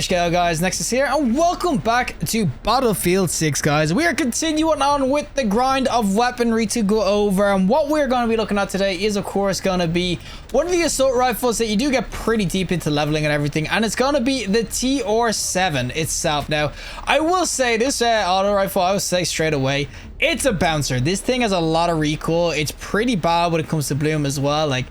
Hey, Scale guys, Nexus here, and welcome back to Battlefield 6, guys. We are continuing on with the grind of weaponry to go over, and what we're going to be looking at today is, of course, going to be one of the assault rifles that you do get pretty deep into leveling and everything, and it's going to be the TR-7 itself. Now, I will say this auto rifle, I will say straight away, it's a bouncer. This thing has a lot of recoil. It's pretty bad when it comes to bloom as well. Like,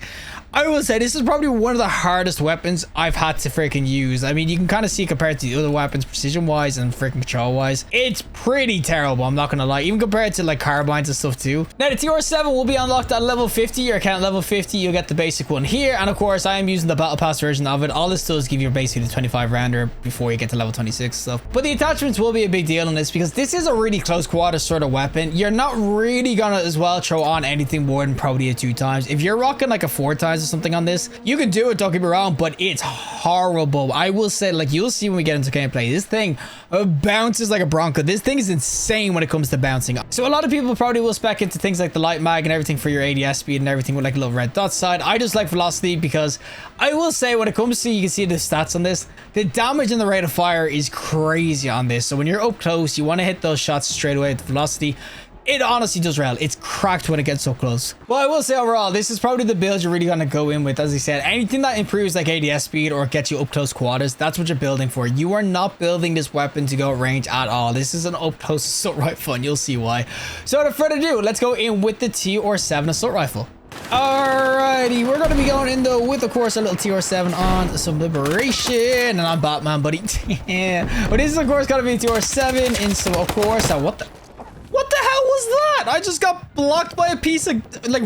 I will say this is probably one of the hardest weapons I've had to freaking use. I mean, you can kind of see compared to the other weapons precision wise and freaking control wise, it's pretty terrible, I'm not gonna lie, even compared to like carbines and stuff too. Now the TR-7 will be unlocked at level 50. Your account level 50, you'll get the basic one here, and of course I am using the battle pass version of it. All this does give you basically the 25 rounder before you get to level 26 stuff, but the attachments will be a big deal in this because this is a really close quarters sort of weapon. You're not really gonna as well throw on anything more than probably a 2 times. If you're rocking like a 4 times or something on this, you can do it, don't get me wrong, but it's horrible. I will say, like, you'll see when we get into gameplay, this thing bounces like a bronco. This thing is insane when it comes to bouncing. So a lot of people probably will spec into things like the light mag and everything for your ADS speed and everything with like a little red dot side. I just like velocity because I will say when it comes to, you can see the stats on this, the damage and the rate of fire is crazy on this. So when you're up close, you want to hit those shots straight away with velocity. It honestly does well. It's cracked when it gets so close. Well, I will say overall, this is probably the build you're really going to go in with. As I said, anything that improves like ADS speed or gets you up close quarters, that's what you're building for. You are not building this weapon to go at range at all. This is an up close assault rifle, and you'll see why. So without further ado, let's go in with the TR-7 assault rifle. Alrighty, we're going to be going in though with, of course, a little TR-7 on some liberation, and I'm Batman, buddy. Yeah. But this is, of course, going to be TR-7 in some, of course, what the hell was that? I just got blocked by a piece of like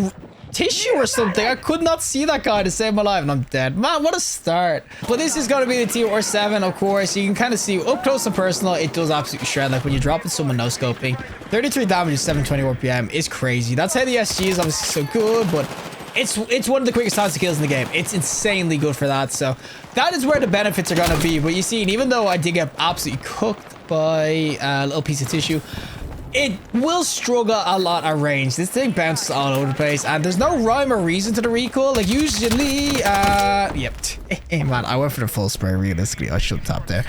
tissue or something. I could not see that guy to save my life, and I'm dead. Man, what a start. But this is going to be the TR-7, of course. You can kind of see up close and personal, it does absolutely shred. Like when you're dropping someone no scoping, 33 damage, 720 RPM is crazy. That's how the SG is obviously so good, but it's one of the quickest times to kills in the game. It's insanely good for that. So that is where the benefits are going to be. But you see, even though I did get absolutely cooked by a little piece of tissue, it will struggle a lot at range. This thing bounces all over the place, and there's no rhyme or reason to the recoil. Like usually, yep. Hey man, I went for the full spray realistically. I should tap there.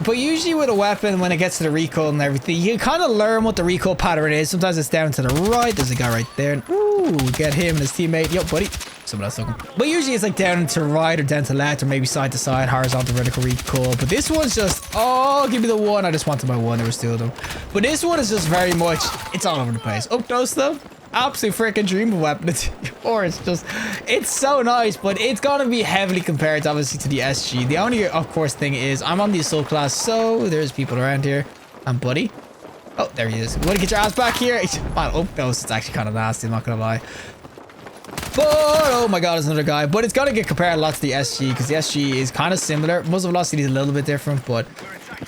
But usually with a weapon, when it gets to the recoil and everything, you kind of learn what the recoil pattern is. Sometimes it's down to the right. There's a guy right there. Ooh, get him and his teammate. Yo, buddy. Someone else looking. But usually it's like down to right or down to left or maybe side to side, horizontal, vertical recoil. But this one's just, oh, give me the one. I just wanted my one. There was 2 of them. But this one is just very much, it's all over the place. Up close though, absolute freaking dream of weapon. Or it's just, it's so nice, but it's gonna be heavily compared obviously to the SG. The only, of course, thing is I'm on the assault class, so there's people around here. And buddy, oh, there he is. You wanna get your ass back here? Man, up close, it's actually kind of nasty, I'm not gonna lie. But oh my god, there's another guy. But it's gonna get compared a lot to the SG because the SG is kind of similar. Muzzle velocity is a little bit different, but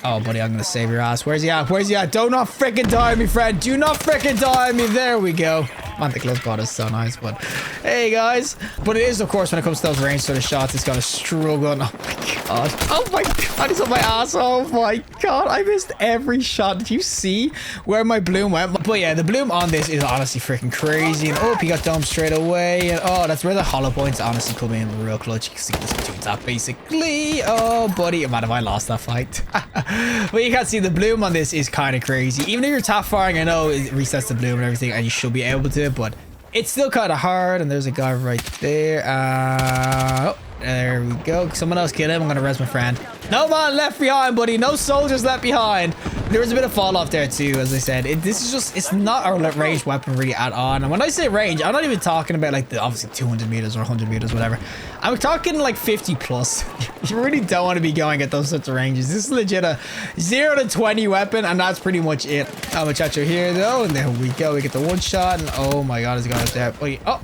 oh buddy, I'm gonna save your ass. Where's he at? Where's he at? Do not freaking die me, friend. Do not freaking die me. There we go. Man, the close bot is so nice, but hey guys. But it is, of course, when it comes to those range sort of shots, it's gonna struggle. Oh my god. Oh my god, he's on my ass. Oh my god, I missed every shot. Did you see where my bloom went? But yeah, the bloom on this is honestly freaking crazy. And oh, he got domed straight away. And oh, that's where the hollow points honestly come in real clutch. You can see this two tap basically. Oh buddy, man, if I lost that fight. But you can see the bloom on this is kind of crazy. Even if you're tap firing, I know it resets the bloom and everything, and you should be able to, but it's still kind of hard. And there's a guy right there. Oh, there we go. Someone else kill him. I'm gonna res my friend. No man left behind, buddy. No soldiers left behind. There was a bit of fall off there too, as I said. This is just, it's not a ranged weapon really at all. And when I say range, I'm not even talking about like the obviously 200 meters or 100 meters, whatever. I'm talking like 50 plus. You really don't want to be going at those sorts of ranges. This is legit a 0 to 20 weapon, and that's pretty much it. I'm gonna chat you here though, and there we go. We get the one shot, and oh my god, there's a guy up there. Wait, oh.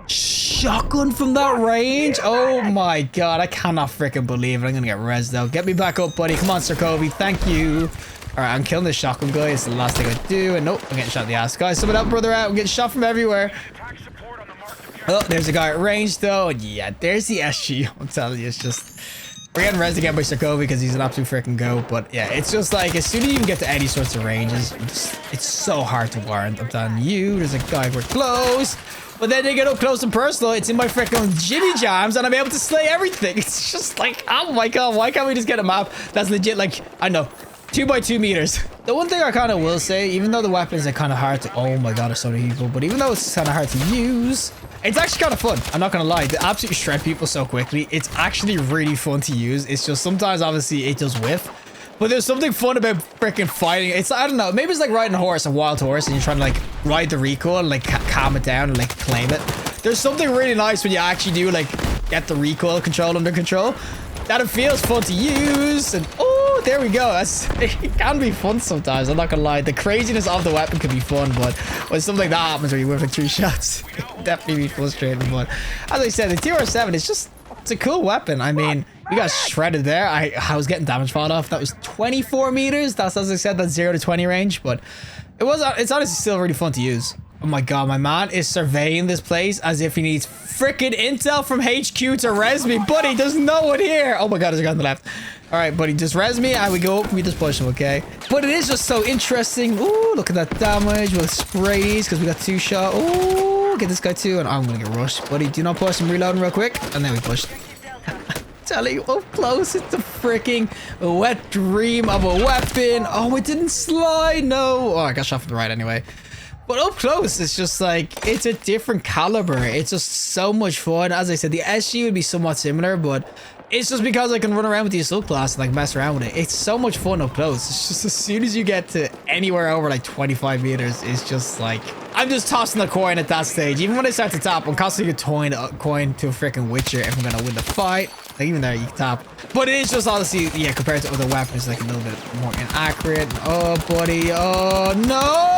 Shotgun from that range. Oh my god, I cannot freaking believe it. I'm gonna get res though. Get me back up, buddy. Come on, Sir Kobe. Thank you. All right, I'm killing this shotgun guy. It's the last thing I do. And nope, I'm getting shot in the ass. Guys, someone help brother out. I'm getting shot from everywhere. Oh, there's a guy at range though. And yeah, there's the SG. I'm telling you, it's just We're getting res again by Sarkovi because he's an absolute freaking goat. But yeah, it's just like as soon as you can get to any sorts of ranges, it's so hard to warrant. I'm telling you, there's a guy we're close. But then they get up close and personal. It's in my freaking jimmy jams and I'm able to slay everything. It's just like, oh my god, why can't we just get a map that's legit like, I know, 2 by 2 meters. The one thing I kind of will say, even though the weapons are kind of hard to, oh my god, there's so many people, but even though it's kind of hard to use, it's actually kind of fun. I'm not gonna lie, they absolutely shred people so quickly. It's actually really fun to use. It's just sometimes obviously it does whiff, but there's something fun about freaking fighting. It's, I don't know, maybe it's like riding a horse, a wild horse, and you're trying to like ride the recoil and like calm it down and like claim it. There's something really nice when you actually do like get the recoil control under control. That it feels fun to use. And oh, there we go. It can be fun sometimes. I'm not gonna lie. The craziness of the weapon can be fun, but when something like that happens where you whip like 3 shots, it can definitely be frustrating. But as I said, the TR-7 is just, it's a cool weapon. I mean, we got shredded there. I was getting damage fought off. That was 24 meters. That's, as I said, that's 0 to 20 range, but it's honestly still really fun to use. Oh my god, my man is surveying this place as if he needs freaking intel from HQ to res me. Buddy, there's no one here. Oh my god, there's a guy on the left. All right, buddy, just res me and we go up. We just push him, okay? But it is just so interesting. Ooh, look at that damage with sprays because we got 2 shot. Ooh, get this guy too. And I'm gonna get rushed. Buddy, do not push. I'm reloading real quick. And then we pushed. Telling you, up close, it's a freaking wet dream of a weapon. Oh, it didn't slide. No. Oh, I got shot from the right anyway. But up close, it's just like, it's a different caliber. It's just so much fun. As I said, the SG would be somewhat similar, but it's just because I can run around with the assault class and like mess around with it. It's so much fun up close. It's just as soon as you get to anywhere over like 25 meters, it's just like, I'm just tossing a coin at that stage. Even when I start to tap, I'm constantly coin to a freaking Witcher if I'm gonna win the fight. Like even there, you can tap. But it is just honestly, yeah, compared to other weapons, like a little bit more inaccurate. Oh, buddy. Oh, no.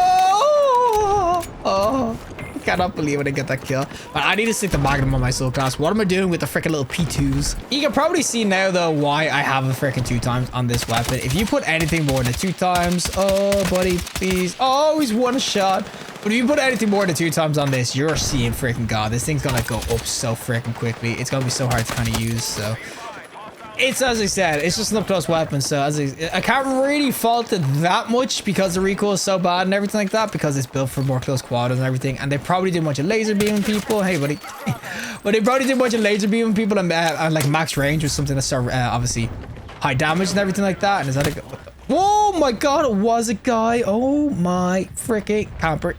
Oh, I cannot believe I didn't get that kill. But I need to stick the magnum on my soul class. What am I doing with the freaking little P2s? You can probably see now though why I have a freaking 2 times on this weapon. If you put anything more than 2 times, oh buddy, please. Oh, he's 1 shot. But if you put anything more than 2 times on this, you're seeing freaking god. This thing's gonna go up so freaking quickly. It's gonna be so hard to kind of use. So it's, as I said, it's just an up-close weapon, so I can't really fault it that much because the recoil is so bad and everything like that, because it's built for more close quarters and everything, and they probably do a bunch of laser beaming people. Hey, buddy. But they probably do a bunch of laser beaming people and like max range or something that's obviously high damage and everything like that. And is that a... Oh my god, it was a guy. Oh my freaking camper.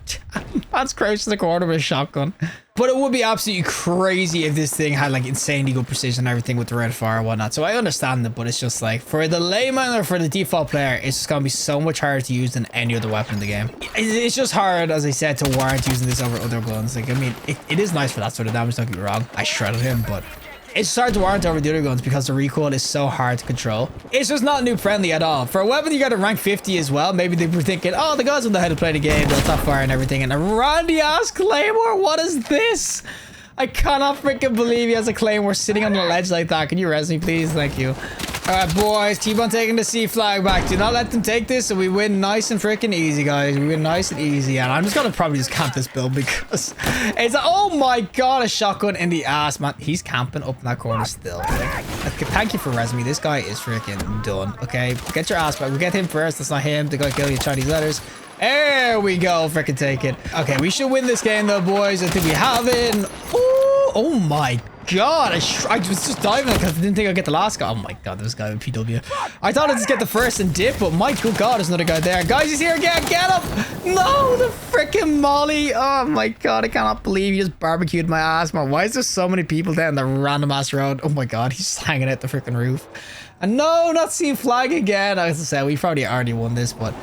Man's crouched in the corner with a shotgun. But it would be absolutely crazy if this thing had like insanely good precision and everything with the red fire and whatnot. So I understand it, but it's just like for the layman or for the default player, it's just gonna be so much harder to use than any other weapon in the game. It's just hard, as I said, to warrant using this over other guns. Like, I mean, it is nice for that sort of damage, don't get me wrong. I shredded him, but it's hard to warrant over the other guns because the recoil is so hard to control. It's just not noob friendly at all. For a weapon you got to rank 50 as well, maybe they were thinking, oh, the guys will know how to play the game, they'll top fire and everything. And a Randy ass Claymore, what is this? I cannot freaking believe he has a Claymore sitting on the ledge like that. Can you res me, please? Thank you. All right, boys, keep on taking the C flag back. Do not let them take this, and we win nice and freaking easy, guys. We win nice and easy, and I'm just gonna probably just camp this build because it's, oh my god, a shotgun in the ass, man. He's camping up in that corner still. Okay, thank you for resing me. This guy is freaking done. Okay, get your ass back. We get him first. That's not him. The guy killing you Chinese letters. There we go. Freaking take it. Okay, we should win this game though, boys. I think we have it. Ooh, oh my god, I was just diving because I didn't think I'd get the last guy. Oh my god, this guy with PW. I thought I'd just get the first and dip, but my good god, there's another guy there. Guys, he's here again. Get him. No, the freaking molly. Oh my god, I cannot believe he just barbecued my ass, man. Why is there so many people down the random ass road? Oh my god, he's just hanging out the freaking roof. And no, not seeing flag again. As I said, we probably already won this, but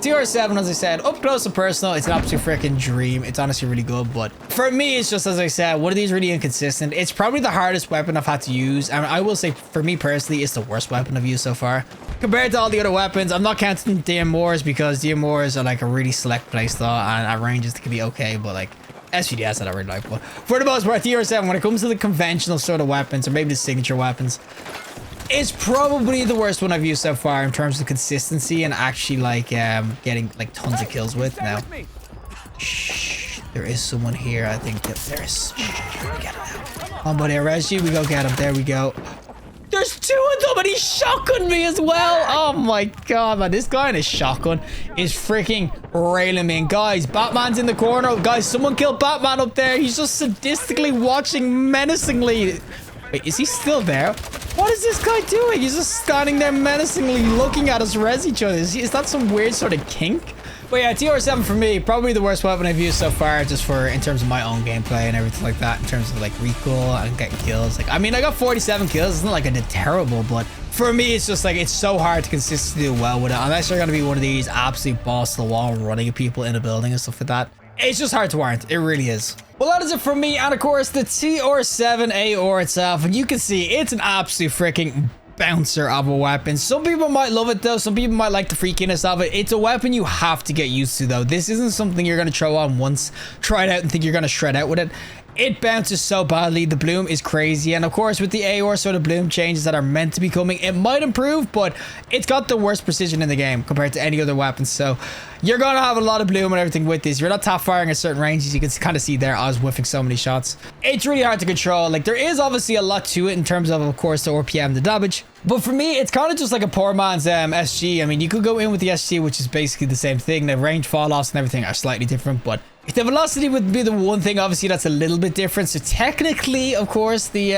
TR-7, as I said, up close and personal, it's an absolute freaking dream. It's honestly really good, but for me, it's just, as I said, one of these really inconsistent. It's probably the hardest weapon I've had to use, and I will say, for me personally, it's the worst weapon I've used so far. Compared to all the other weapons, I'm not counting DMRs because DMRs are like a really select playstyle, and at ranges they can be okay, but like SVDS I don't really like. But for the most part, TR-7, when it comes to the conventional sort of weapons, or maybe the signature weapons, it's probably the worst one I've used so far in terms of consistency and actually like getting like tons of kills with. Now, shh, there is someone here. I think that there is. Shh, we get him now. Come on, buddy, I res you. We go get him. There we go. there's two of them and he shotgunned me as well. Oh my god, man. This guy in a shotgun is freaking railing me. And guys, Batman's in the corner. Guys, someone killed Batman up there. He's just sadistically watching menacingly. Wait, is he still there? What is this guy doing? He's just standing there menacingly looking at us res each other. Is that some weird sort of kink? But yeah, TR-7 for me, probably the worst weapon I've used so far, just for in terms of my own gameplay and everything like that, in terms of like recoil and getting kills. Like, I mean, I got 47 kills. It's not like I did terrible, but for me, it's just like, it's so hard to consistently do well with it. Unless you're going to be one of these absolute balls to the wall running at people in a building and stuff like that. It's just hard to warrant. It really is. Well, that is it from me. And of course, the TR-7 AR itself. And you can see it's an absolute freaking bouncer of a weapon. Some people might love it though. Some people might like the freakiness of it. It's a weapon you have to get used to though. This isn't something you're going to throw on once, try it out and think you're going to shred out with it. It bounces so badly. The bloom is crazy. And of course, with the AR sort of bloom changes that are meant to be coming, it might improve, but it's got the worst precision in the game compared to any other weapon. So you're going to have a lot of bloom and everything with this. You're not top firing at certain ranges. You can kind of see there, I was whiffing so many shots. It's really hard to control. Like, there is obviously a lot to it in terms of course, the RPM, the damage. But for me, it's kind of just like a poor man's SG. I mean, you could go in with the SG, which is basically the same thing. The range fall-offs and everything are slightly different, but the velocity would be the one thing, obviously, that's a little bit different. So technically, of course, the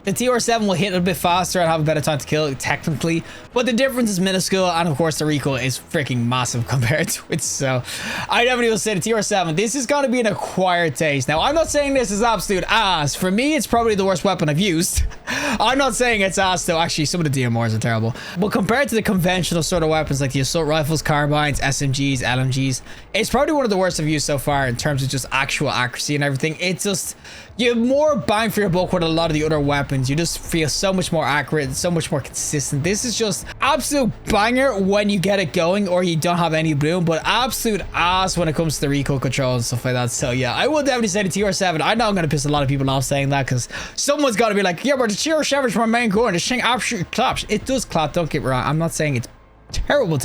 TR-7 will hit a bit faster and have a better time to kill, technically. But the difference is minuscule, and of course, the recoil is freaking massive compared to it. So I definitely will say the TR-7, this is going to be an acquired taste. Now, I'm not saying this is absolute ass. For me, it's probably the worst weapon I've used. I'm not saying it's ass, though. Actually, some of the DMRs are terrible. But compared to the conventional sort of weapons like the assault rifles, carbines, SMGs, LMGs, it's probably one of the worst I've used so far in terms of just actual accuracy and everything. It's just, you have more bang for your buck with a lot of the other weapons. You just feel so much more accurate and so much more consistent. This is just absolute banger when you get it going or you don't have any bloom, but absolute ass when it comes to the recoil control and stuff like that. So yeah, I will definitely say the TR-7. I know I'm going to piss a lot of people off saying that because someone's got to be like, yeah, but the TR-7 is my main gun. This thing absolutely claps. It does clap, don't get me wrong. I'm not saying it's terrible,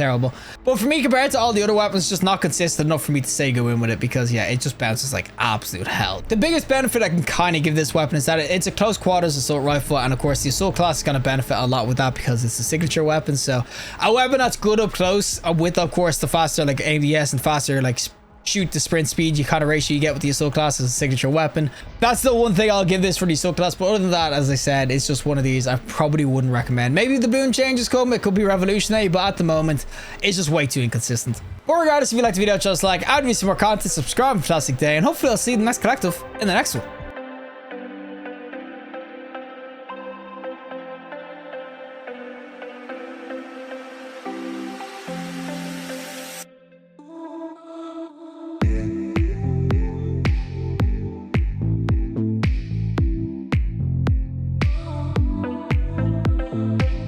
but for me, compared to all the other weapons, just not consistent enough for me to say go in with it, because yeah, it just bounces like absolute hell. The biggest benefit I can kind of give this weapon is that it's a close quarters assault rifle, and of course the assault class is going to benefit a lot with that because it's a signature weapon. So a weapon that's good up close with, of course, the faster like ADS and faster like shoot to sprint speed, you kind of ratio you get with the assault class as a signature weapon. That's the one thing I'll give this for the assault class, but other than that, as I said, it's just one of these I probably wouldn't recommend. Maybe the bloom changes come, it could be revolutionary, but at the moment it's just way too inconsistent. But regardless, if you liked the video, just like, add me some more content, subscribe, fantastic day, and hopefully I'll see you in the next collective in the next one.